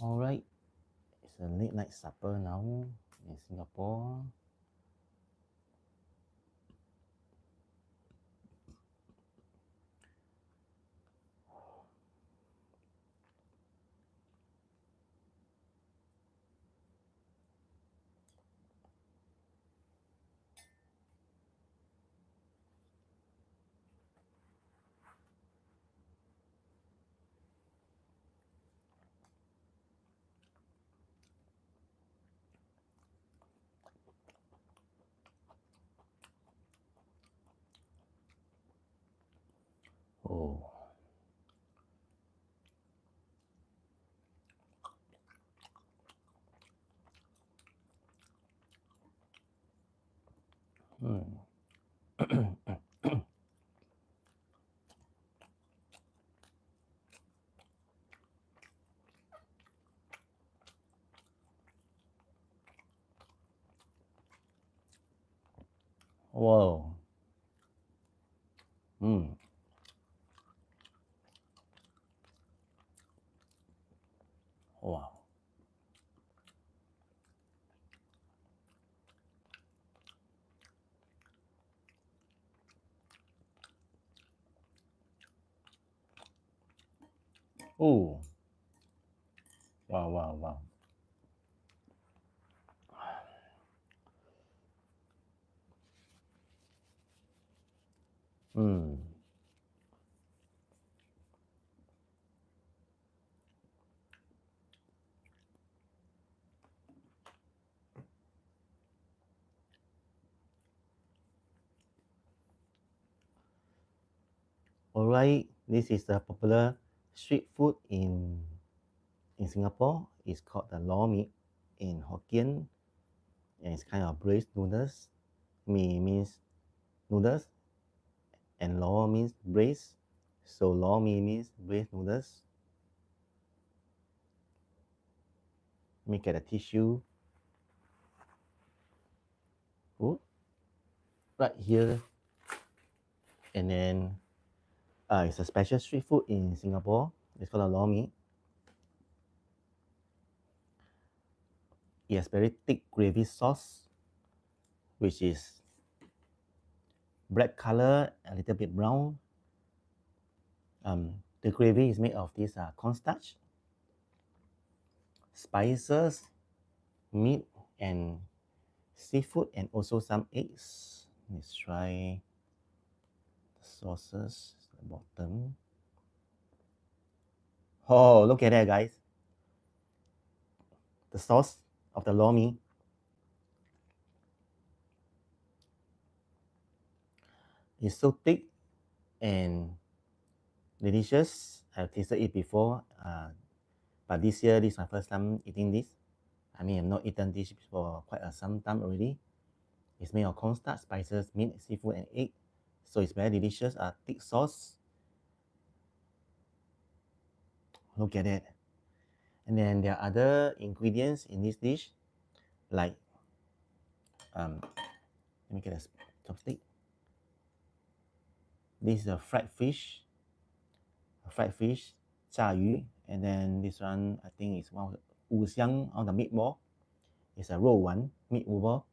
Alright, it's a late night supper now in Singapore. Oh. Hmm. Whoa. Hmm. Wow. Oh. Wow, wow, wow. Hmm. Alright, this is the popular street food in Singapore. It's called the Lor Mee in Hokkien, and it's kind of braised noodles. Mee means noodles, and Lor means braised. So Lor Mee means braised noodles. Let me get a tissue. Ooh, right here. And then it's a special street food in Singapore. It's called a Lor Mee. It has very thick gravy sauce, which is black color, a little bit brown. The gravy is made of this cornstarch, spices, meat, and seafood, and also some eggs. Let's try the sauces at the bottom. Oh, look at that, guys. The sauce of the Lor Mee is so thick and delicious. I've tasted it before, but this year, this is my first time eating this. I mean, I've not eaten this for quite some time already. It's made of cornstarch, spices, meat, seafood, and egg. So it's very delicious. Thick sauce. Look at it. And then there are other ingredients in this dish, like let me get a chopstick. This is a fried fish, 炸鱼, and then this one I think is one of the 五香 on the meatball. It's a 肉丸 meat ball.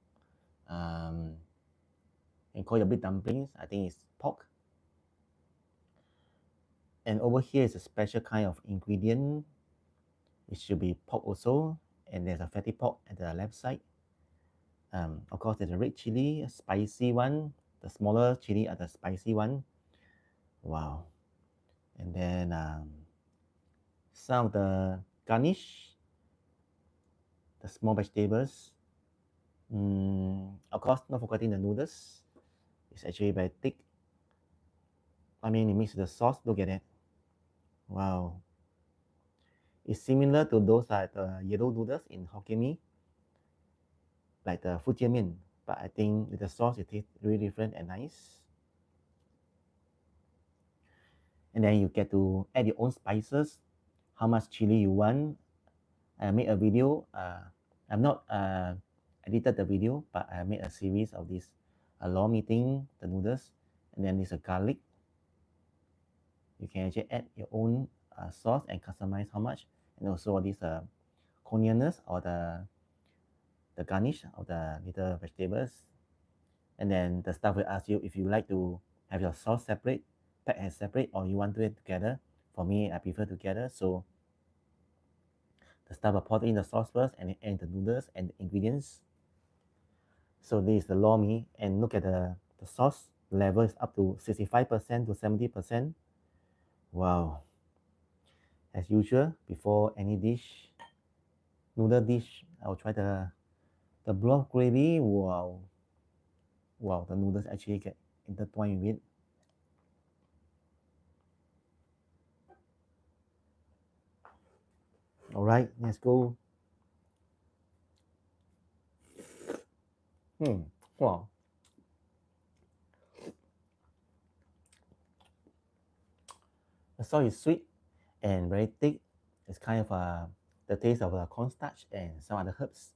And call your big dumplings. I think it's pork. And over here is a special kind of ingredient. It should be pork also. And there's a fatty pork at the left side. Of course, there's a red chili, a spicy one. The smaller chili are the spicy one. Wow. And then some of the garnish, the small vegetables. Of course, not forgetting the noodles. It's actually very thick. I mean, it mixes with the sauce. Look at it. Wow. It's similar to those like the yellow noodles in Hokkien Mee, like the Fujian Mian. But I think with the sauce, it tastes really different and nice. And then you get to add your own spices, how much chili you want. I made a video. I've not edited the video, but I made a series of this Lor Mee thing, the noodles, and then there's a garlic. You can actually add your own sauce and customize how much. and also these conianess or the garnish of the little vegetables. And then the staff will ask you if you like to have your sauce separate, pack as separate, or you want to do it together. For me, I prefer together. So the staff will pour in the sauce first and then add the noodles and the ingredients. So this is the Lor Mee, and look at the sauce level is up to 65% to 70%. Wow. As usual, before any dish, noodle dish, I'll try the broth gravy. Wow. Wow, the noodles actually get intertwined with it. All right, let's go. Wow. The sauce is sweet and very thick. It's kind of the taste of cornstarch and some other herbs.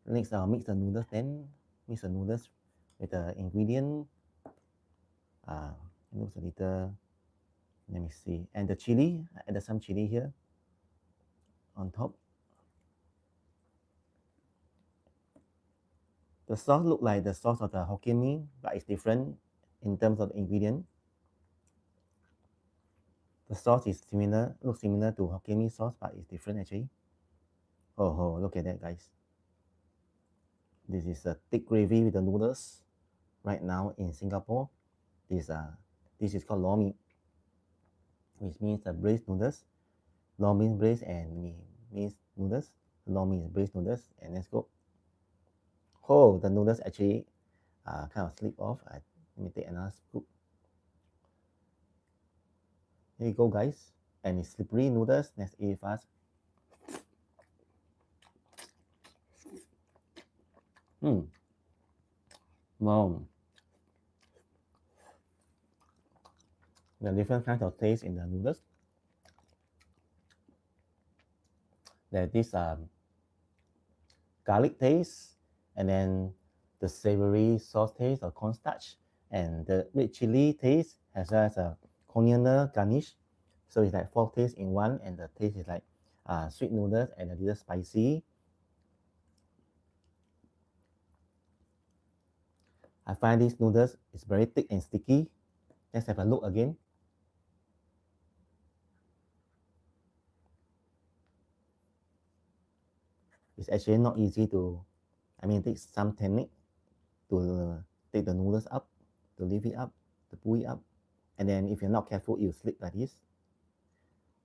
Next, I'll mix the noodles then. Mix the noodles with the ingredient. It looks a little, let me see. And the chili, I added some chili here on top. The sauce look like the sauce of the Hokkien Mee, but it's different in terms of the ingredient. The sauce is similar, looks similar to Hokkien Mee sauce, but it's different actually. Oh, look at that, guys. This is a thick gravy with the noodles. Right now in Singapore, this is called Lor Mee, which means the braised noodles. Lor means braised and Mee means noodles. Lor Mee is braised noodles, and let's go. Oh, the noodles actually kind of slip off. Let me take another scoop. Here you go, guys. And it's slippery noodles. Let's eat it fast. Wow. The different kinds of taste in the noodles. There's this garlic taste, and then the savory sauce taste of cornstarch, and the red chili taste, as well as a coriander garnish. So it's like four tastes in one, and the taste is like sweet noodles and a little spicy. I find these noodles is very thick and sticky. Let's have a look again. It's actually not easy to, it takes some technique to take the noodles up, to lift it up, to pull it up. And then if you're not careful, you slip like this.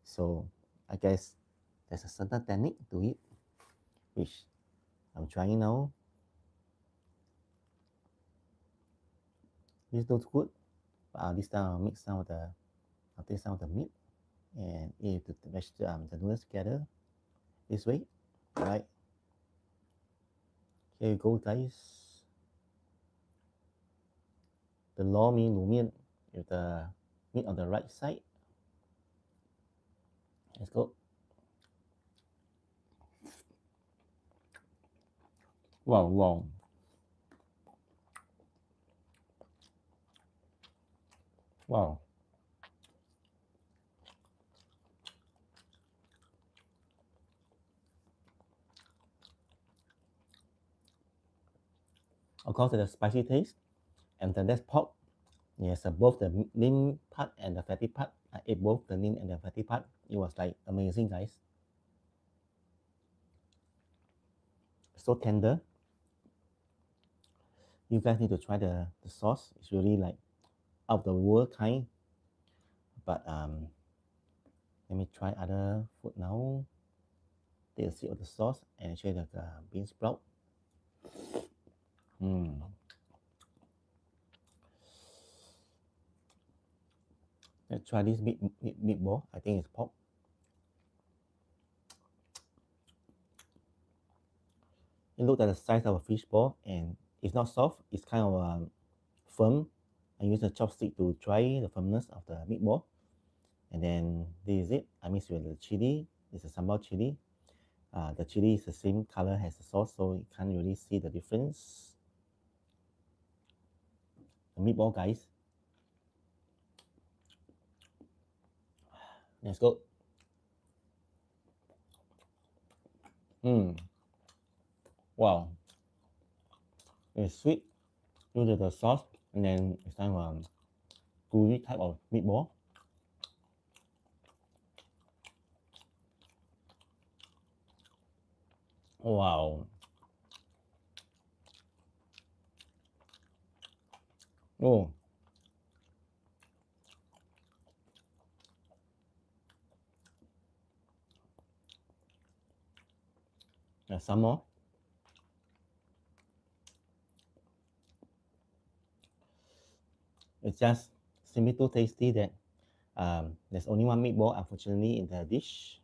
So I guess there's a certain technique to it, which I'm trying now. This looks good, but this time I'll mix some of I'll take some of the meat and eat the noodles together this way. All right. Here you go, guys. The Lor Mee Lu Mian with the meat on the right side. Let's go. Wow. Wow. Of course, there's a spicy taste, and then there's pork. Yes, both the lean part and the fatty part. I ate both the lean and the fatty part. It was like amazing, guys. So tender. You guys need to try the sauce. It's really like out of the world kind. But let me try other food now. Take a sip of the sauce and share the bean sprout. Let's try this meatball. I think it's pork. It looks like the size of a fish ball, and it's not soft. It's kind of firm. I use a chopstick to try the firmness of the meatball. And then this is it. I mix with the chili. It's a sambal chili. The chili is the same color as the sauce, so you can't really see the difference. The meatball, guys. Let's go. Wow, it's sweet due to the sauce, and then it's kind of a gooey type of meatball. Wow. Oh, there's some more. It's just simply too tasty that there's only one meatball, unfortunately, in the dish.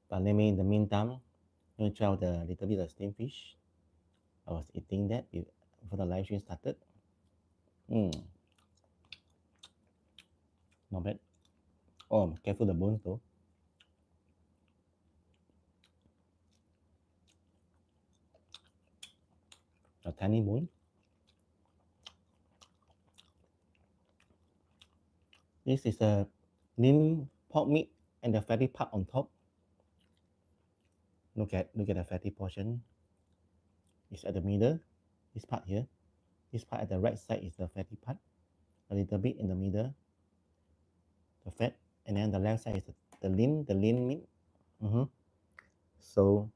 But let me, in the meantime, let me try out the little bit of steamed fish. I was eating that before the live stream started. Not bad. Oh, careful the bones though. A tiny bone. This is a lean pork meat and the fatty part on top. Look at the fatty portion. It's at the middle. This part here. This part at the right side is the fatty part. A little bit in the middle. The fat. And then the left side is the lean meat. So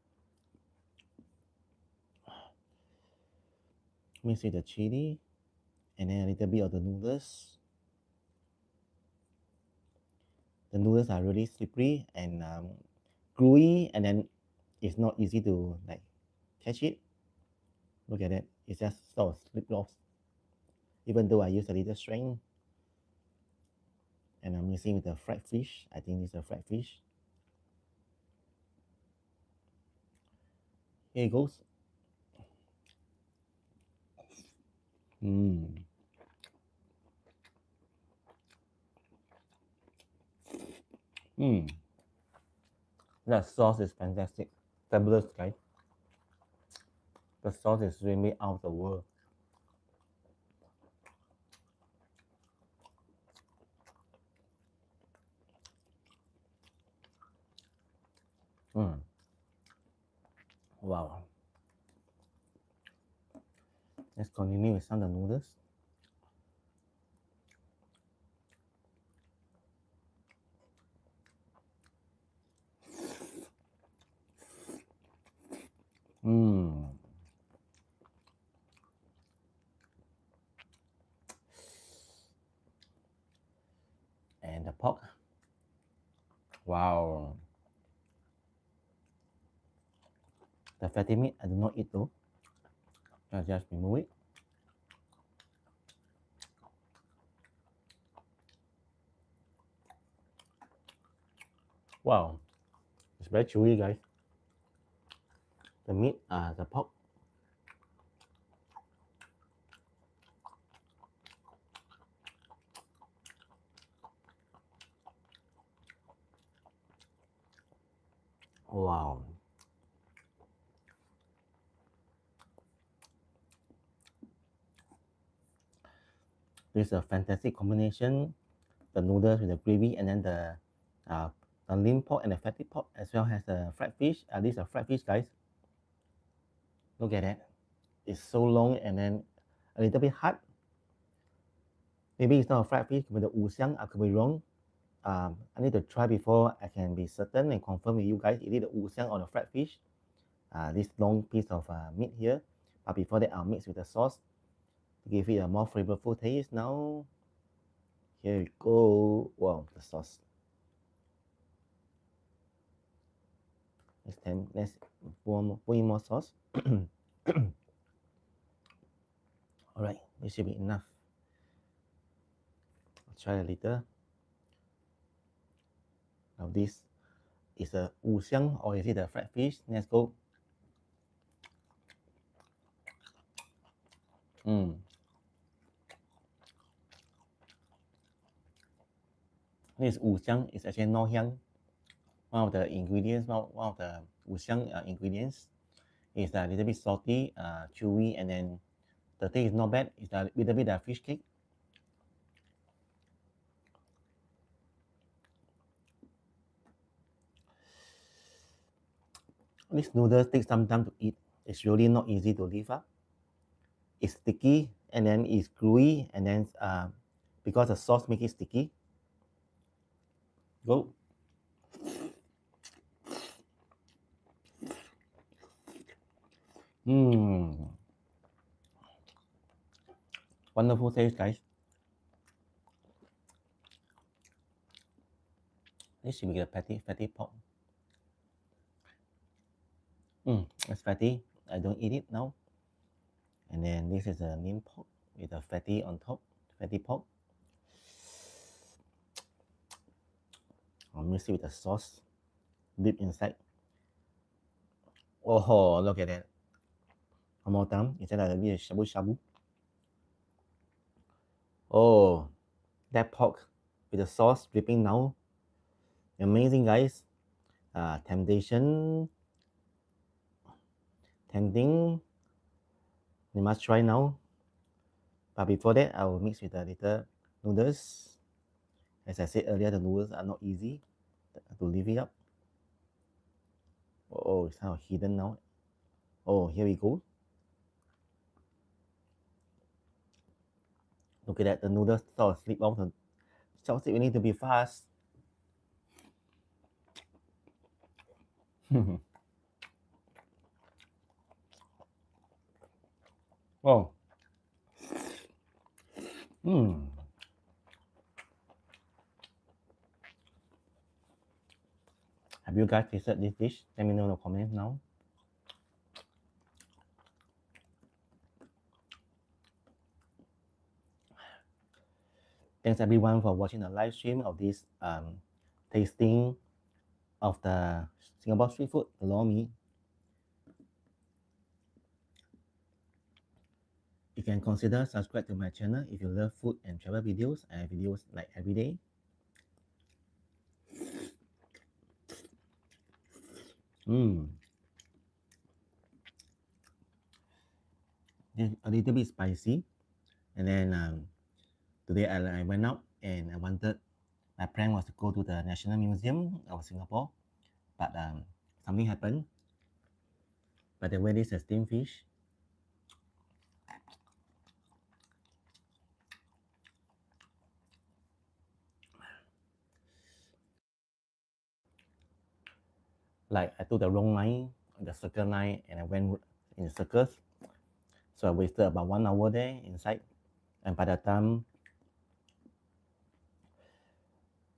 let me see the chili. And then a little bit of the noodles. The noodles are really slippery and gluey, and then it's not easy to like catch it. Look at it, it's just sort of slip off. Even though I use a little strength, and I'm mixing with the fried fish. I think this is a fried fish. Here it goes. Mmm. Mmm. That sauce is fantastic. Fabulous, guys. The sauce is really out of the world. Wow. Let's continue with some of the noodles. Mmm. And the pork. Wow. The fatty meat I do not eat though. I'll just remove it. Wow. It's very chewy, guys. The meat, the pork. Wow. This is a fantastic combination. The noodles with the gravy, and then the lean pork and the fatty pork, as well as the fried fish. These are fried fish, guys. Look at that. It's so long and then a little bit hard. Maybe it's not a fried fish, but the wuxiang. I could be wrong. I need to try before I can be certain and confirm with you guys. Is it the wuxiang or the fried fish? This long piece of meat here. But before that, I'll mix with the sauce to give it a more flavorful taste. Now, here we go. Wow, the sauce. Let's put in more sauce. All right, this should be enough. I'll try a little. Now this is a wuxiang, or is it a fried fish? Let's go. This wuxiang is actually ngoh one of the ingredients, one of the wuxiang ingredients. It's a little bit salty, chewy, and then the taste is not bad. It's a little bit of fish cake. This noodles takes some time to eat. It's really not easy to leave up. It's sticky and then it's gooey and then because the sauce makes it sticky. Go. Mmm. Wonderful taste, guys. This should be the fatty pork. It's fatty. I don't eat it now. And then this is a lean pork with a fatty on top. Fatty pork. I'll mix it with the sauce. Dip inside. Oh, look at that. One more time. It's like a bit of shabu shabu. Oh, that pork with the sauce dripping now. Amazing, guys. Tempting. You must try now. But before that, I will mix with a little noodles. As I said earlier, the noodles are not easy to leave it up. Oh, it's kind of hidden now. Oh, here we go. Look at that, the noodles sort of slip off the chopstick. We need to be fast. Oh. Have you guys tasted this dish? Let me know in the comments now. Thanks everyone for watching the live stream of this tasting of the Singapore street food, the Lor Mee. You can consider subscribe to my channel if you love food and travel videos. I have videos like every day. A little bit spicy. And then today I went out and my plan was to go to the National Museum of Singapore, but something happened. By the way, this is a steamed fish. Like I took the wrong line, the circle line, and I went in the circles. So I wasted about 1 hour there inside. And by the time,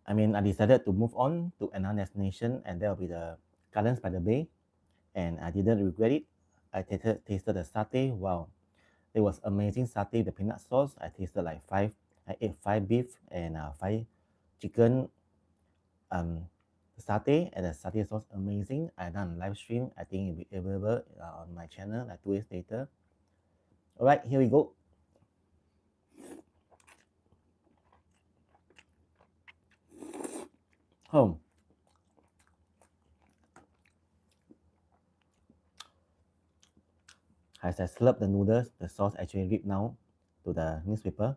I decided to move on to another destination, and that will be the Gardens by the Bay. And I didn't regret it. I tasted the satay. Wow, it was amazing satay. The peanut sauce. I tasted like five. I ate 5 beef and 5 chicken. The satay and the satay sauce amazing. I done a live stream. I think it'll be available on my channel like 2 days later. All right, here we go. Home. As I slurp the noodles, the sauce actually dripped now to the newspaper.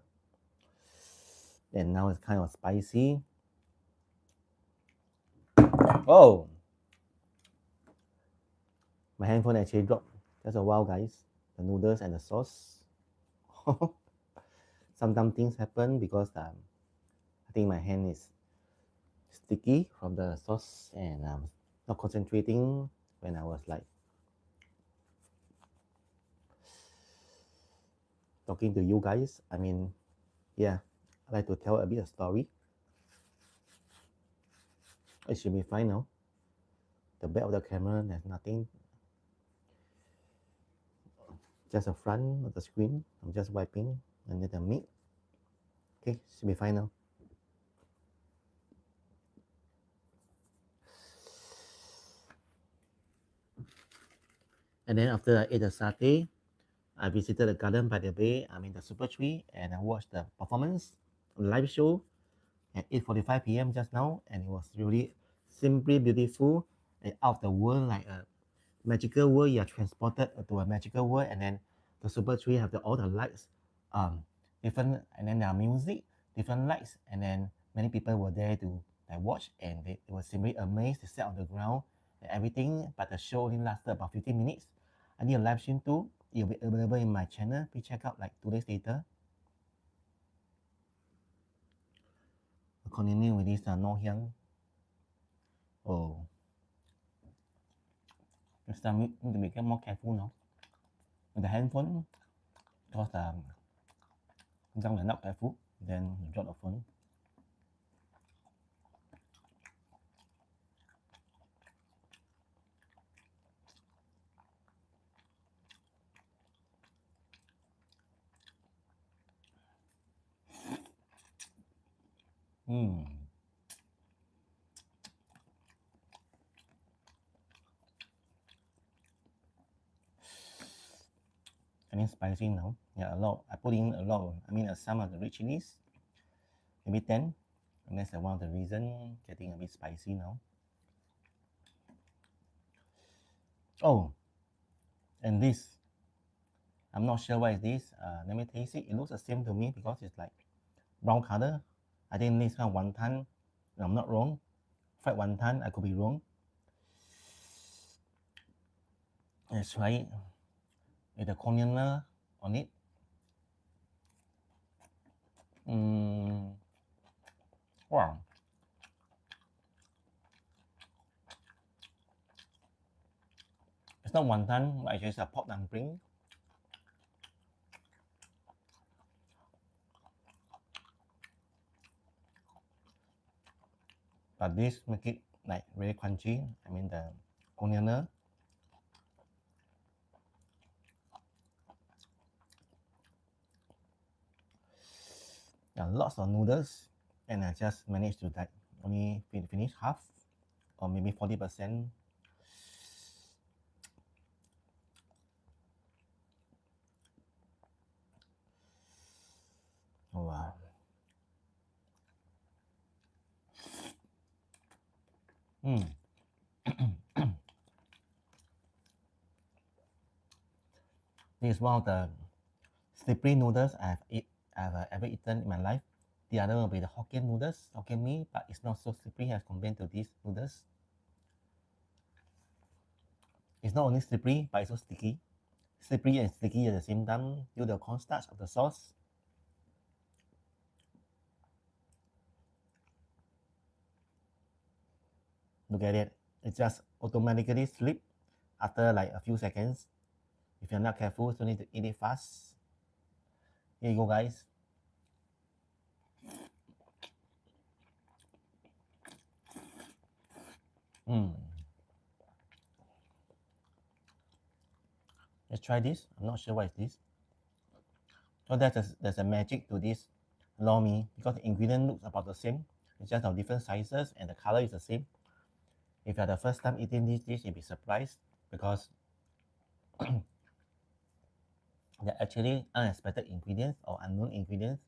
And now it's kind of spicy. Oh! My handphone actually dropped. Just a while, guys. The noodles and the sauce. Sometimes things happen because I think my hand is sticky from the sauce and not concentrating when I was like talking to you guys. Yeah, I like to tell a bit of story. It should be fine now. The back of the camera, there's nothing. Just the front of the screen. I'm just wiping under the meat. Okay, should be fine now. And then after I ate the satay, I visited the Garden by the Bay, the Super Tree, and I watched the performance, live show at 8:45 p.m. just now, and it was really simply beautiful and out of the world, like a magical world. You are transported to a magical world, and then the Super Tree have all the lights, different, and then there are music, different lights, and then many people were there to watch, and they were simply amazed. They sat on the ground everything, but the show only lasted about 15 minutes. I need a live stream too. It will be available in my channel. Please check out like 2 days later. We'll continue with this no hyang. Oh, next time we need to be more careful now with the handphone because sometimes we're not careful, then you drop the phone. I mean spicy now. Yeah, a lot. I put in a lot. Some of the red chilies, maybe 10. And that's one of the reason getting a bit spicy now. Oh, and this. I'm not sure what is this. Let me taste it. It looks the same to me because it's like brown color. I think this kind of wonton. I'm not wrong. Fried wonton. I could be wrong. Let's try it with the coriander on it. Wow. It's not wonton, but it's a pork dumpling. But this make it like very crunchy. The coriander. Lots of noodles, and I just managed to like only finish half or maybe 40%. Oh wow. This is one of the slippery noodles I've ever eaten in my life. The other will be the Hokkien noodles, Hokkien Mee, but it's not so slippery as compared to these noodles. It's not only slippery, but it's also sticky. Slippery and sticky at the same time due to the cornstarch of the sauce. Look at it. It just automatically slip after like a few seconds. If you're not careful, you need to eat it fast. Here you go, guys. Let's try this. I'm not sure what is this. So there's a magic to this Lor Mee because the ingredient looks about the same. It's just of different sizes and the color is the same. If you're the first time eating this dish, you'll be surprised because they're actually unexpected ingredients or unknown ingredients.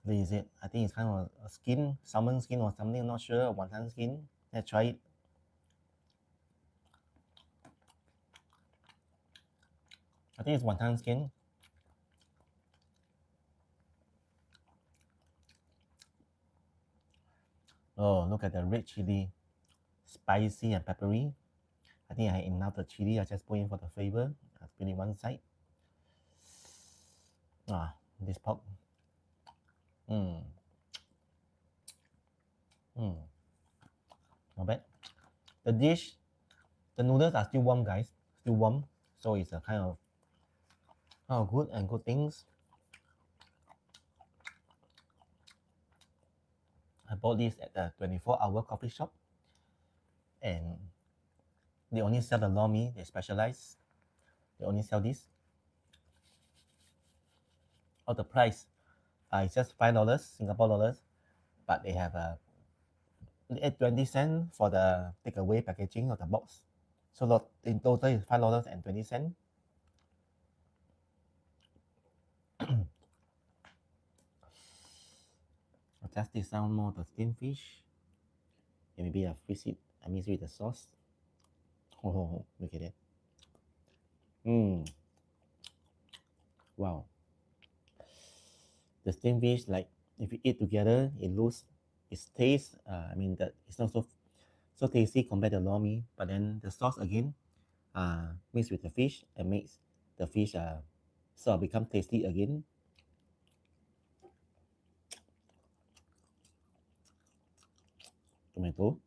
This is it. I think it's kind of a skin, salmon skin or something. I'm not sure. Wonton skin. Let's try it. I think it's wonton skin. Oh, look at the red chili. Spicy and peppery. I think I had enough the chili. I just put in for the flavor. I put it one side. This pork. Not bad. The dish, the noodles are still warm, guys. Still warm. So it's a kind of good and good things. I bought this at the 24-hour coffee shop. And they only sell the Lor Mee. They specialize. They only sell this. Oh, the price. It's just $5 Singapore dollars. But they have a 20 cents for the takeaway packaging of the box. So in total is $5.20. I'll just take some more of the steamed fish. And maybe I freeze it. I mix it with the sauce. Oh, look at it. Wow. The steamed fish, like if you eat together, it loses its taste. That it's not so so tasty compared to Lor Mee. But then the sauce again, mixed with the fish and makes the fish sort of become tasty again. Tomato.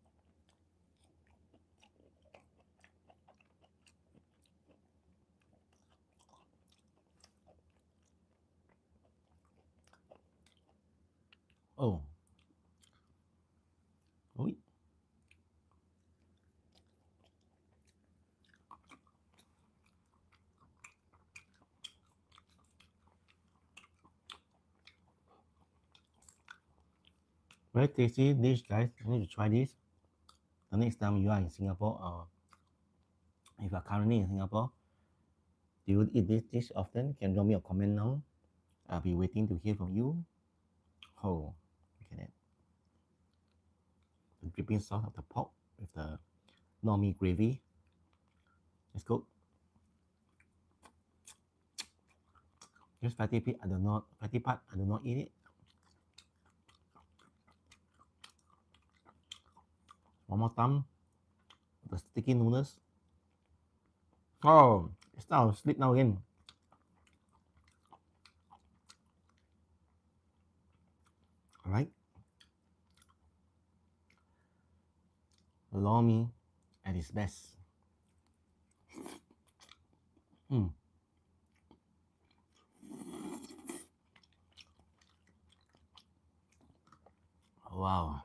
Oh, ui. Very tasty dish, guys. You need to try this. The next time you are in Singapore, or if you are currently in Singapore, do you eat this dish often? Can drop me a comment now. I'll be waiting to hear from you. Oh, look at that. The dripping sauce of the pork with the Lor Mee gravy. Let's go. This fatty part, I do not eat it. One more time. The sticky noodles. Oh, it's now asleep now again. Alright. Lor Mee at its best. Mm. Wow.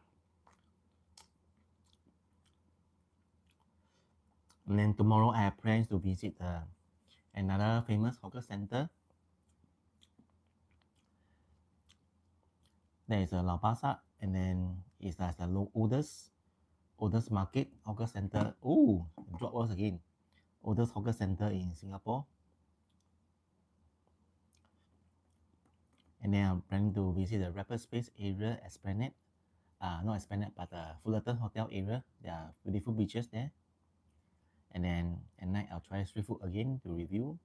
And then tomorrow I have plans to visit another famous hawker center. There is a Lau Pa Sat, and then it's like the oldest market hawker center. Oh, drop us again. Oldest hawker center in Singapore. And then I'm planning to visit the Rapid Space area, Esplanade. Not Esplanade, but the Fullerton Hotel area. There are beautiful beaches there. And then at night I'll try street food again to review.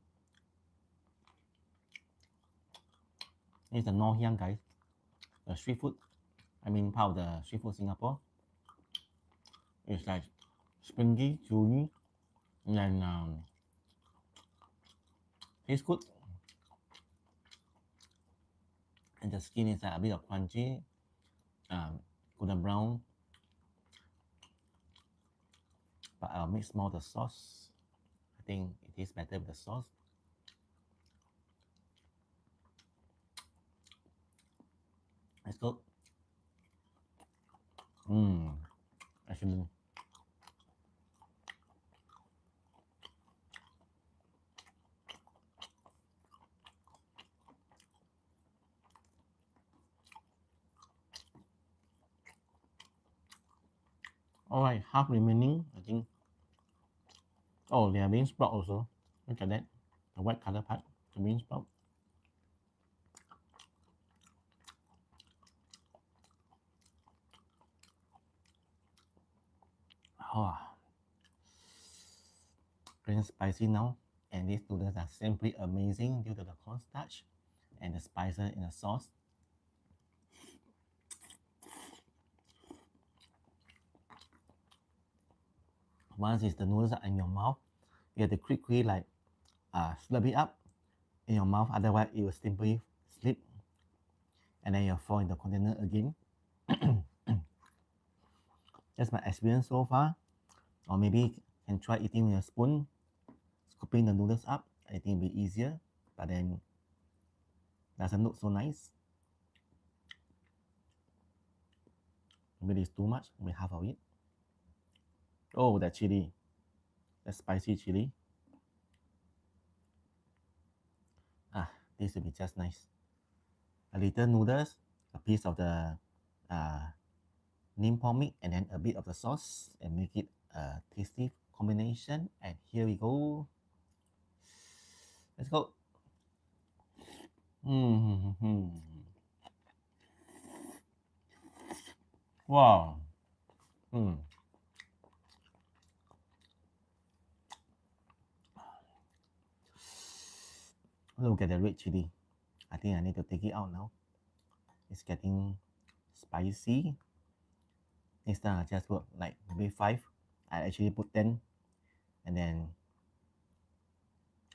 It's the Ngoh Hiang, guys. The street food. I mean, part of the street food Singapore. It's like springy, chewy, and then tastes good. And the skin is like a bit of crunchy, golden brown. But I'll mix more the sauce. I think it tastes better with the sauce. Let's go. Excellent. Alright, half remaining, I think. Oh, they are bean sprout also. Look at that. The white color part, the bean sprout. Oh, very spicy now. And these noodles are simply amazing due to the cornstarch and the spices in the sauce. Once the noodles are in your mouth, you have to quickly like slurp it up in your mouth, otherwise it will simply slip and then you'll fall in the container again. That's my experience so far. Or maybe you can try eating with a spoon, scooping the noodles up. I think it'll be easier, but then doesn't look so nice. Maybe it's too much, maybe half of it. Oh, that chili, that spicy chili. This will be just nice. A little noodles, a piece of the uh, neem pork meat, and then a bit of the sauce, and make it a tasty combination. And here we go. Let's go. Mm-hmm. Wow. Mm. Look at the red chili. I think I need to take it out now. It's getting spicy. Next time I just put like maybe 5. I actually put 10, and then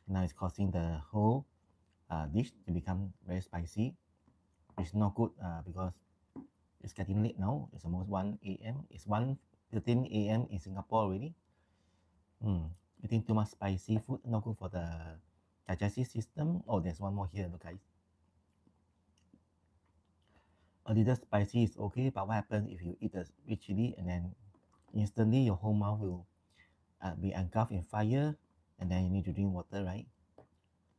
now it's causing the whole dish to become very spicy. It's not good because it's getting late now. It's almost 1 a.m. It's 1:13 a.m. in Singapore already. Eating too much spicy food, not good for the digestive system. Oh, there's one more here, look guys. A little spicy is okay, but what happens if you eat the red chili and then instantly your whole mouth will be engulfed in fire, and then you need to drink water, right?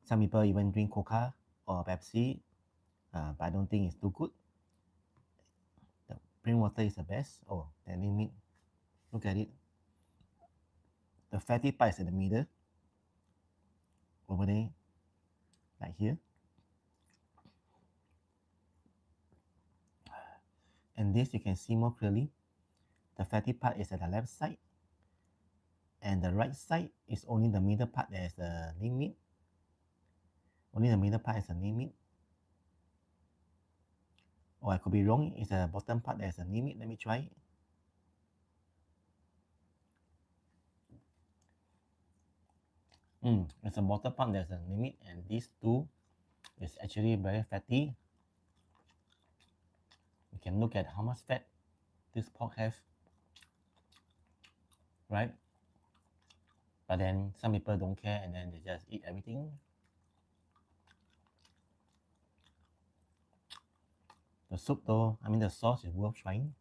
Some people even drink Coca or Pepsi, but I don't think it's too good. The plain water is the best. Oh, the meat, look at it. The fatty part is in the middle, over there, like here. And this you can see more clearly. The fatty part is at the left side, and the right side is only the middle part that is the lean meat. Only the middle part is the lean meat. Or I could be wrong, it's the bottom part that is the lean meat. Let me try. It's the bottom part that's the lean meat, and these two is actually very fatty. You can look at how much fat this pork has, right? But then some people don't care, and then they just eat everything. The soup though, I mean the sauce is worth trying.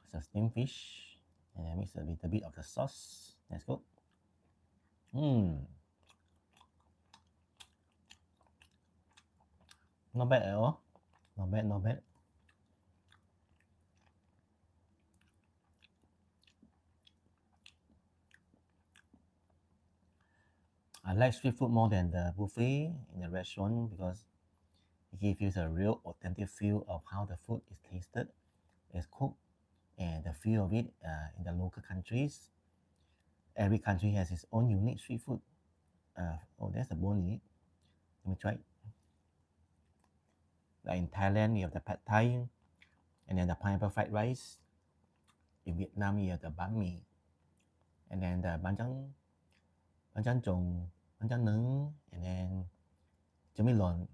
It's a steamed fish, and I mix a little bit of the sauce. Let's go. Not bad at all. Not bad, not bad. I like street food more than the buffet in the restaurant because it gives you a real authentic feel of how the food is tasted, is cooked, and the feel of it in the local countries. Every country has its own unique street food. Oh, there's a bone in it. Let me try it. Like in Thailand, you have the pad thai, and then the pineapple fried rice. In Vietnam, you have the banh mi, and then the bánh tráng nướng, and then chấm lon.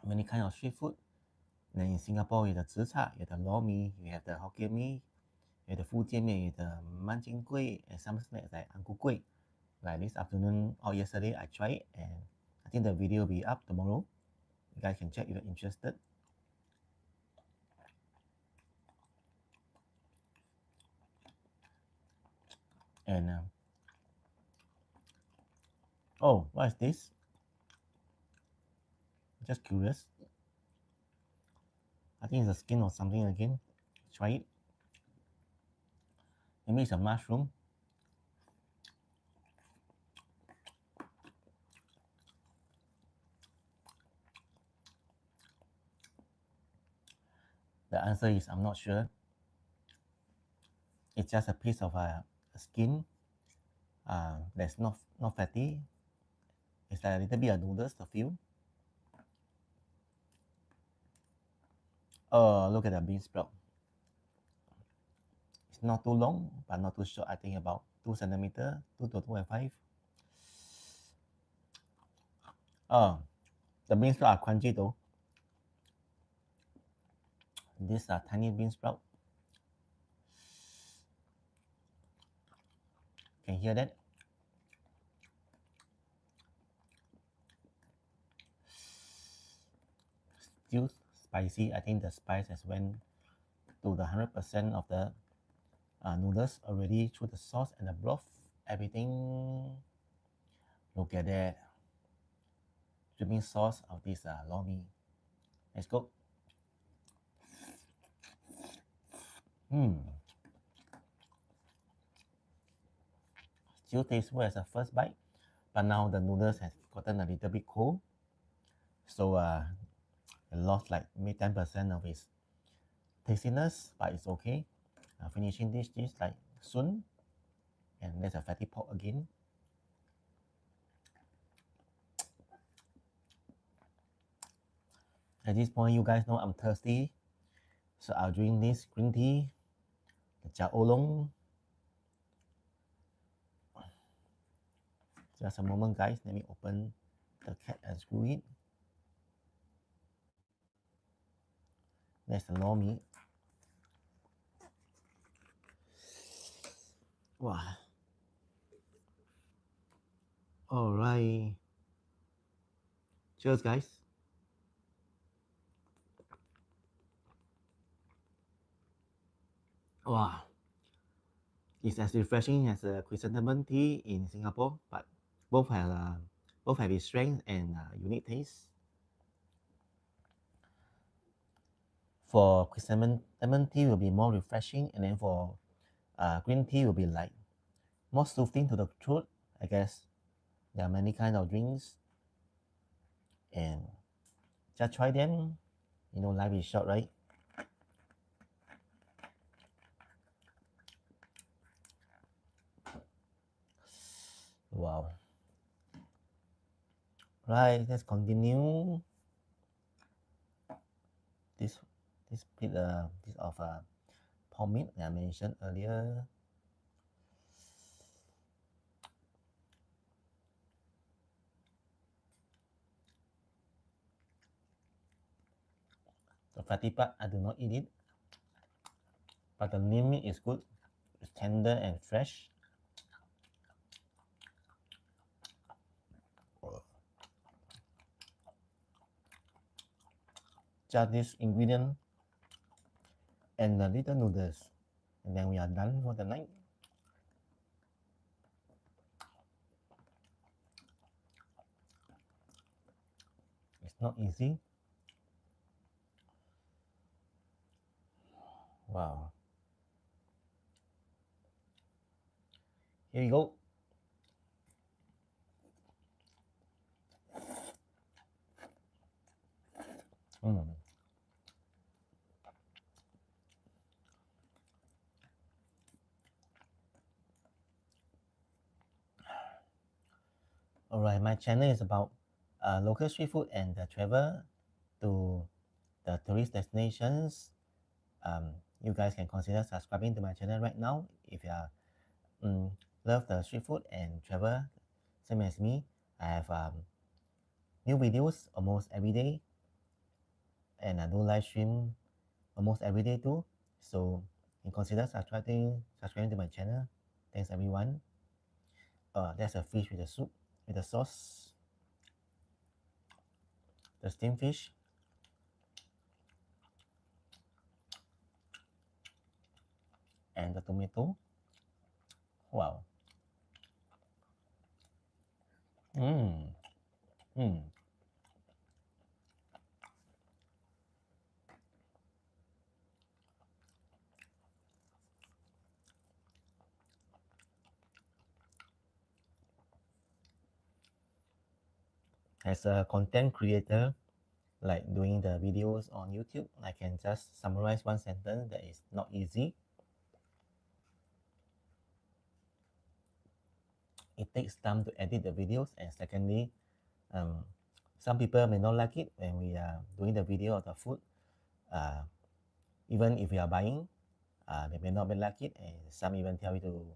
Many kind of street food. And then in Singapore, you have the zi cha, you have the Lor Mee, you have the Hokkien Mee, you have the Fujian Mee, you have the man jing gui, and some snacks like ang ku kueh. Like this afternoon or yesterday, I tried it, and I think the video will be up tomorrow. You guys can check if you're interested. And oh, what is this? Just curious. I think it's a skin or something again. Try it. Maybe it's a mushroom. The answer is I'm not sure. It's just a piece of skin that's not fatty. It's like a little bit of noodles to feel. Oh, look at the bean sprout. It's not too long, but not too short. I think about 2 centimeter, 2 to 2.5. Oh, the bean sprout are crunchy though. These are tiny bean sprout. Can you hear that? Still spicy. I think the spice has went to the 100% of the noodles already through the sauce and the broth. Everything. Look at that. Dripping sauce of this Lor Mee. Let's go. Still tasteful as a first bite, but now the noodles has gotten a little bit cold, so it lost like maybe 10% of its tastiness, but it's okay. Finishing this dish like soon, and there's a fatty pork again. At this point, you guys know I'm thirsty, so I'll drink this green tea, the cha oolong. Just a moment, guys. Let me open the cap and screw it. There's the Lor Mee. Wow. All right. Cheers, guys. Wow. It's as refreshing as a chrysanthemum tea in Singapore, but both have its strength and unique taste. For chrysanthemum tea will be more refreshing, and then for green tea will be like more soothing to the throat. I guess there are many kind of drinks, and just try them. You know, life is short, right? Wow. Right, let's continue. This this of pomade that I mentioned earlier. The fatty part, I do not eat it, but the lean meat is good. It's tender and fresh. Just this ingredient and the little noodles, and then we are done for the night. It's not easy. Wow. Here you go. Mm. Alright, my channel is about local street food and the travel to the tourist destinations. You guys can consider subscribing to my channel right now if you are love the street food and travel same as me. I have new videos almost every day, and I do live stream almost every day too. So you consider subscribing to my channel. Thanks everyone. There's a fish with the soup with the sauce, the steamed fish, and the tomato. Wow. Mmm. Mmm. As a content creator, like doing the videos on YouTube, I can just summarize one sentence that is not easy. It takes time to edit the videos, and secondly, some people may not like it when we are doing the video of the food. Even if we are buying, they may not like it, and some even tell you to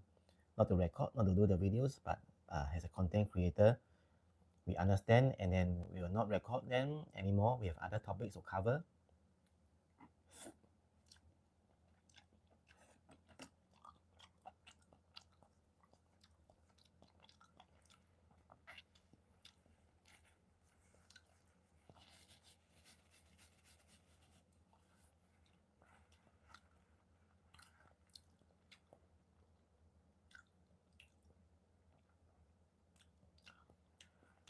not to record, not to do the videos. But as a content creator, we understand, and then we will not record them anymore. We have other topics to cover.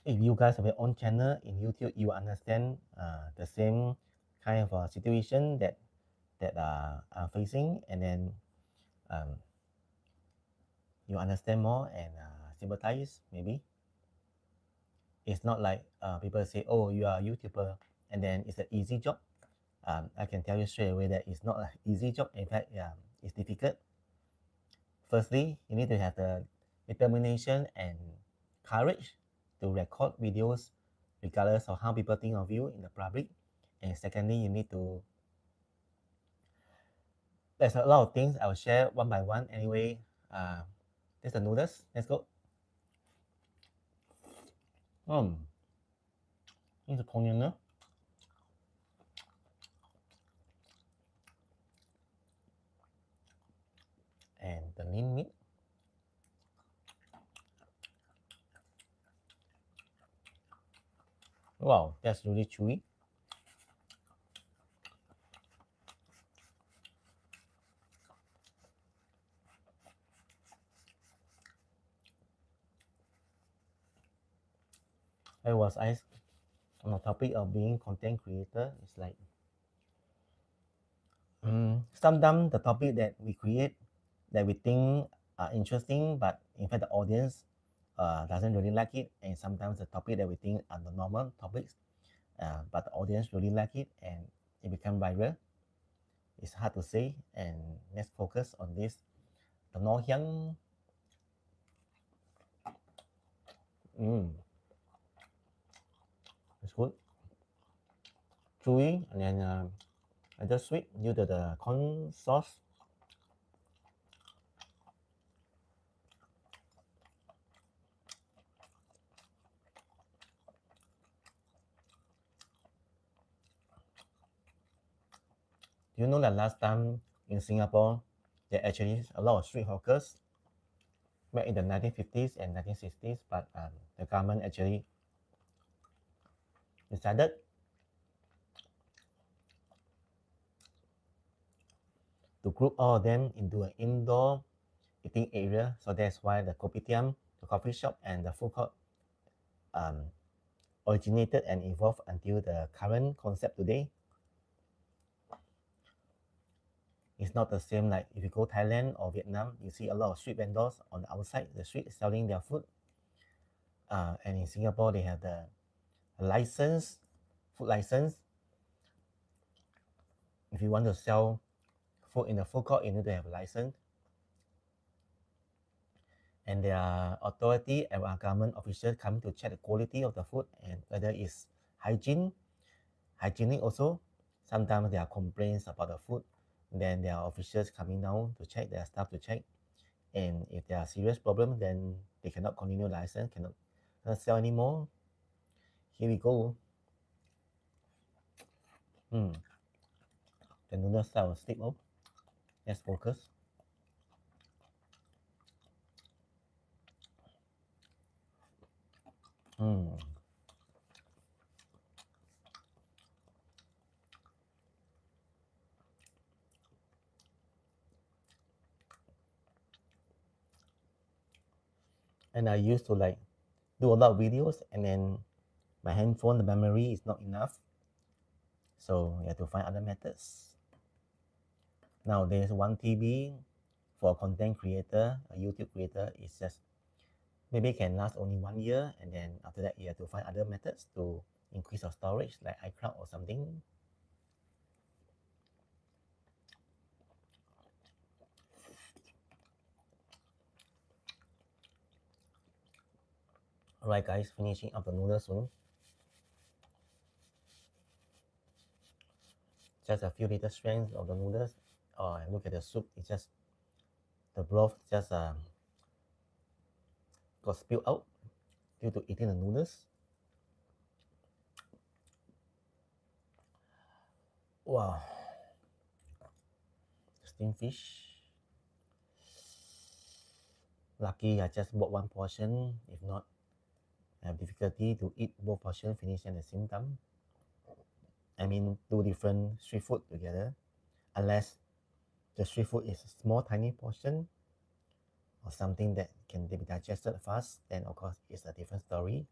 If you guys have your own channel in YouTube, you understand the same kind of situation that I'm facing, and then you understand more and sympathize. Maybe it's not like people say, "Oh, you are a YouTuber," and then it's an easy job. I can tell you straight away that it's not an easy job. In fact, yeah, it's difficult. Firstly, you need to have the determination and courage to record videos regardless of how people think of you in the public. And secondly, you need to, there's a lot of things I'll share one by one. Anyway, there's the noodles. Let's go. It's a onion. And the lean meat. Wow, that's really chewy. I was asked on the topic of being content creator. It's like sometimes the topic that we create that we think are interesting, but in fact the audience doesn't really like it. And sometimes the topic that we think are the normal topics, but the audience really like it and it become viral. It's hard to say. And let's focus on this. The ngoh hiang. It's good. Chewy and then a little sweet due to the corn sauce. Do you know that last time in Singapore, there actually a lot of street hawkers back in the 1950s and 1960s, but the government actually decided to group all of them into an indoor eating area. So that's why the kopitiam, the coffee shop, and the food court originated and evolved until the current concept today. It's not the same like if you go Thailand or Vietnam, you see a lot of street vendors on the outside the street selling their food. And in Singapore, they have the license, food license. If you want to sell food in the food court, you need to have a license. And there are authority and government officials come to check the quality of the food and whether it's hygienic also. Sometimes there are complaints about the food. Then there are officials coming down to check, their staff to check. And if there are serious problems, then they cannot continue license, cannot sell anymore. Here we go. The noodle style steak up. Let's focus. And I used to like do a lot of videos, and then my handphone, the memory is not enough. So you have to find other methods. Nowadays, 1 TB for a content creator, a YouTube creator, is just maybe can last only 1 year, and then after that you have to find other methods to increase your storage like iCloud or something. Alright guys, finishing up the noodles soon. Just a few little strands of the noodles. Oh, and look at the soup, it's just, the broth just got spilled out due to eating the noodles. Wow. Steamed fish. Lucky I just bought one portion. If not, I have difficulty to eat both portions finish at the same time. I mean, two different street food together. Unless the street food is a small, tiny portion or something that can be digested fast, then of course it's a different story.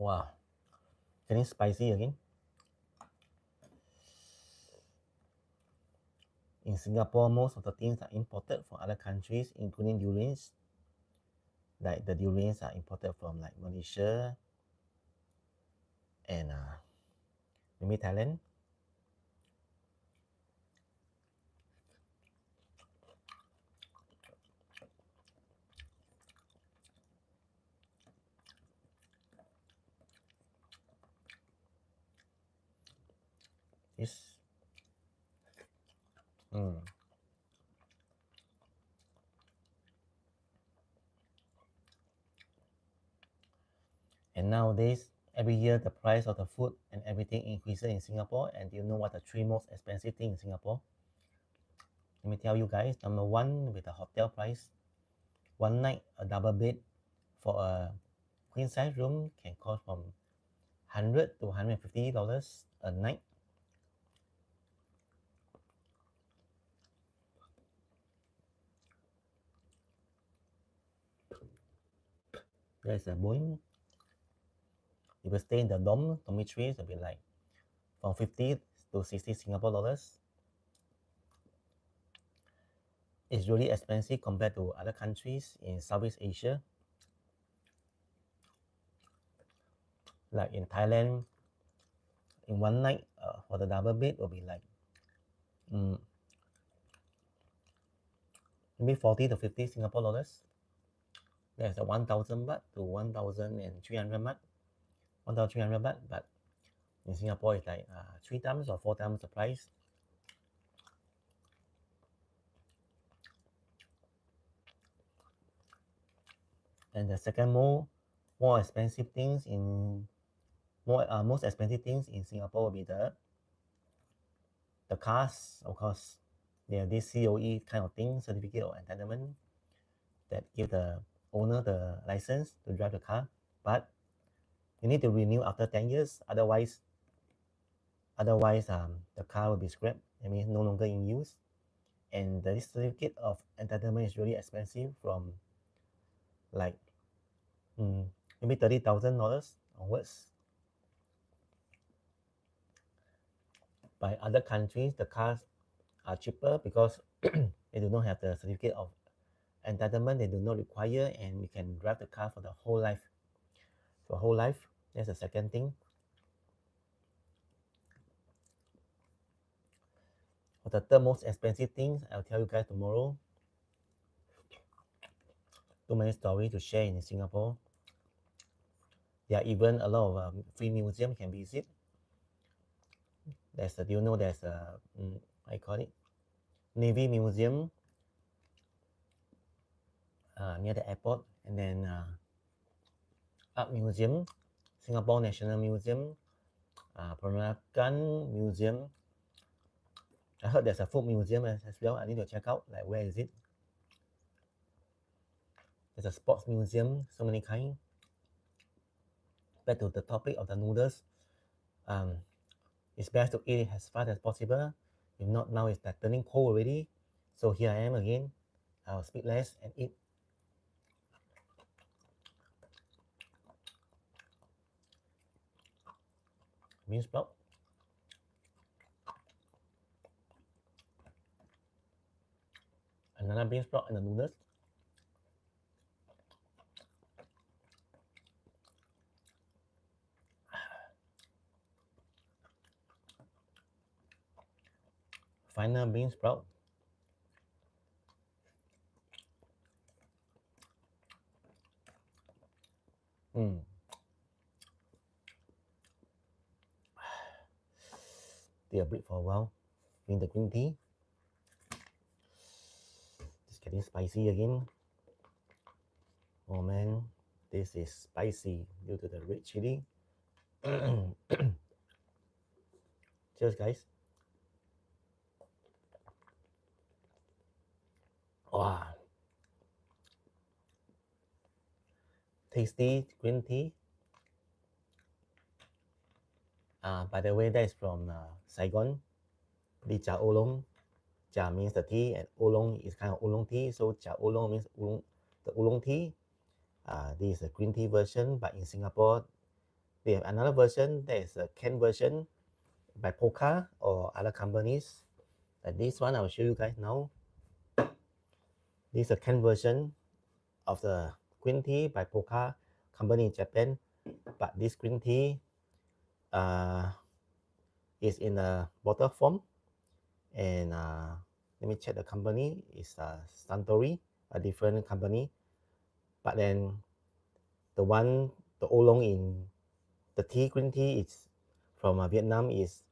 Wow, getting spicy again. In Singapore, most of the things are imported from other countries, including durians. Like the durians are imported from like Malaysia and maybe Thailand. Yes. Mm. And nowadays, every year the price of the food and everything increases in Singapore. And do you know what the three most expensive things in Singapore? Let me tell you guys. Number one, with the hotel price, one night a double bed for a queen size room can cost from $100 to $150 a night. There's a Boeing. If you stay in the dormitories, it'll be like from 50 to 60 Singapore dollars. It's really expensive compared to other countries in Southeast Asia. Like in Thailand, in one night for the double bed will be like maybe 40 to 50 Singapore dollars. There's a 1,000 baht to 1,300 baht, 1,300 baht, but in Singapore it's like 3 times or 4 times the price. And the second more expensive things in most expensive things in Singapore will be the cars, of course. They have this COE kind of thing, certificate of entitlement, that give the owner the license to drive the car, but you need to renew after 10 years. Otherwise, the car will be scrapped. I mean, no longer in use. And the certificate of entitlement is really expensive, from like maybe $30,000 onwards. By other countries, the cars are cheaper because they do not have the certificate of entitlement. They do not require, and we can drive the car for the whole life. For whole life, that's the second thing. For the third most expensive things, I'll tell you guys tomorrow. Too many stories to share in Singapore. There are even a lot of free museums can visit. Do you know there's a, I call it, Navy Museum near the airport, and then Art Museum, Singapore National Museum, Peranakan Museum. I heard there's a food museum as well. I need to check out, like, where is it? There's a sports museum, so many kind. Back to the topic of the noodles. It's best to eat it as fast as possible. If not, now it's like turning cold already. So here I am again. I'll speak less and eat. Bean sprout. Another bean sprout and the noodles. Final bean sprout. Take a break for a while. Drink the green tea. It's getting spicy again. Oh man, this is spicy due to the red chili. Cheers, guys. Wow. Tasty green tea. By the way, that is from Saigon. The Cha Oolong. Cha means the tea, and Oolong is kind of oolong tea. So Cha Oolong means the oolong tea. This is a green tea version, but in Singapore, They have another version that is a canned version by Pokka or other companies. Like this one, I will show you guys now. This is a canned version of the green tea by Pokka company in Japan. But this green tea is in a bottle form. And let me check the company. It's Suntory, a different company. But then the oolong in the tea, green tea, is from Vietnam, is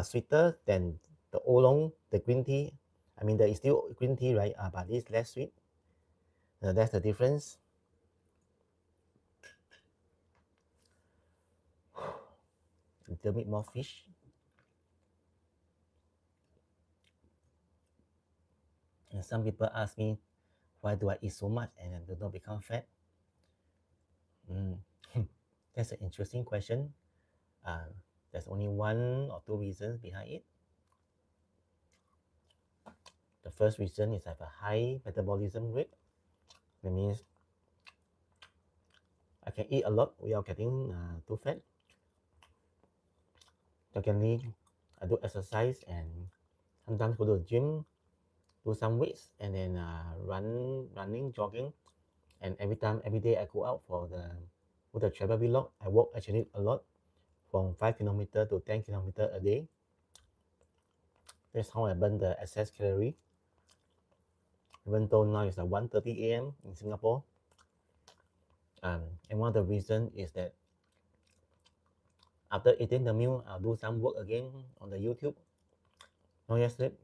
sweeter than the oolong, the green tea. I mean, there is still green tea, right? But it's less sweet. That's the difference. A little bit more fish. And some people ask me, why do I eat so much and I do not become fat? That's an interesting question. There's only one or two reasons behind it. The first reason is I have a high metabolism rate. That means I can eat a lot without getting too fat. Secondly, I do exercise and sometimes go to the gym, do some weights, and then running, jogging. And every day I go out with the travel vlog, I walk actually a lot, from 5 kilometers to 10 kilometers a day. That's how I burn the excess calorie. Even though now it's 1:30 a.m. in Singapore. And one of the reasons is that after eating the meal, I'll do some work again on the YouTube. No yet sleep.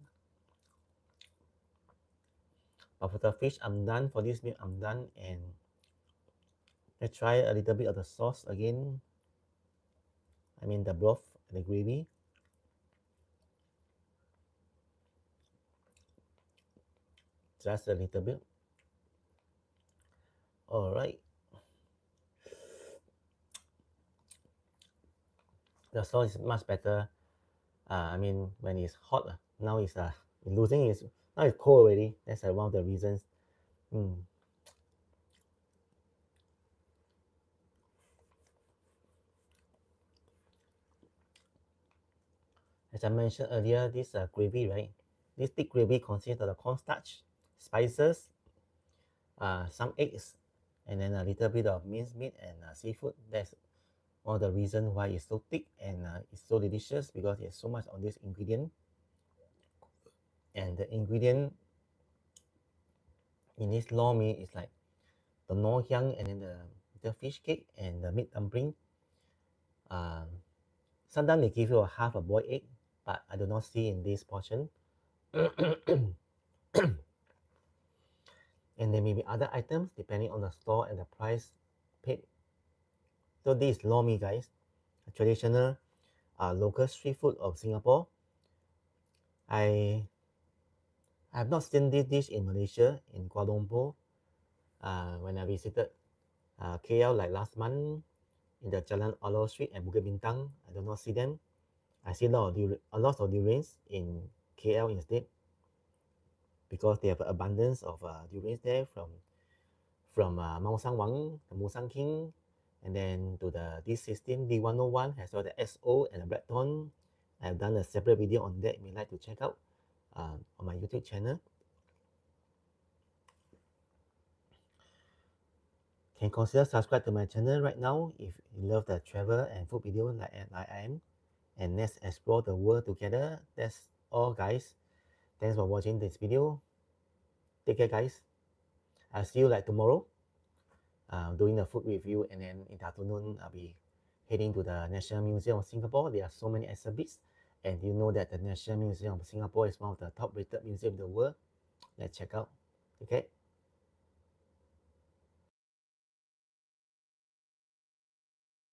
But for the fish, I'm done. For this meal, I'm done. And let's try a little bit of the sauce again. I mean the broth, the gravy. Just a little bit. All right. The sauce is much better. I mean, when it's hot, now it's losing its, now it's cold already. That's one of the reasons. As I mentioned earlier, this gravy, right? This thick gravy consists of the cornstarch, spices, some eggs, and then a little bit of minced meat and seafood. That's one of the reasons why it's so thick and it's so delicious, because there's so much on this ingredient. And the ingredient in this lor mee is like the ngoh hiang, and then the fish cake and the meat dumpling. Sometimes they give you a half a boiled egg, but I do not see in this portion. And there may be other items depending on the store and the price paid. So this is lor mee, guys, a traditional local street food of Singapore. I have not seen this dish in Malaysia, in Kuala Lumpur, when I visited KL like last month in the Jalan Alor Street and Bukit Bintang. I do not see them. I see a lot of durians in KL instead, because they have an abundance of durians there, from Mausang Wang, the Musang King, and then to the D16, D101, as well the SO and the Blackthorn. I've done a separate video on that. You may like to check out on my YouTube channel. Can consider subscribe to my channel right now if you love the travel and food video like I am. And let's explore the world together. That's all, guys. Thanks for watching this video. Take care, guys. I'll see you like tomorrow, doing a food review, and then in the afternoon I'll be heading to the National Museum of Singapore. There are so many exhibits, and you know that the National Museum of Singapore is one of the top rated museums in the world. Let's check out. Okay.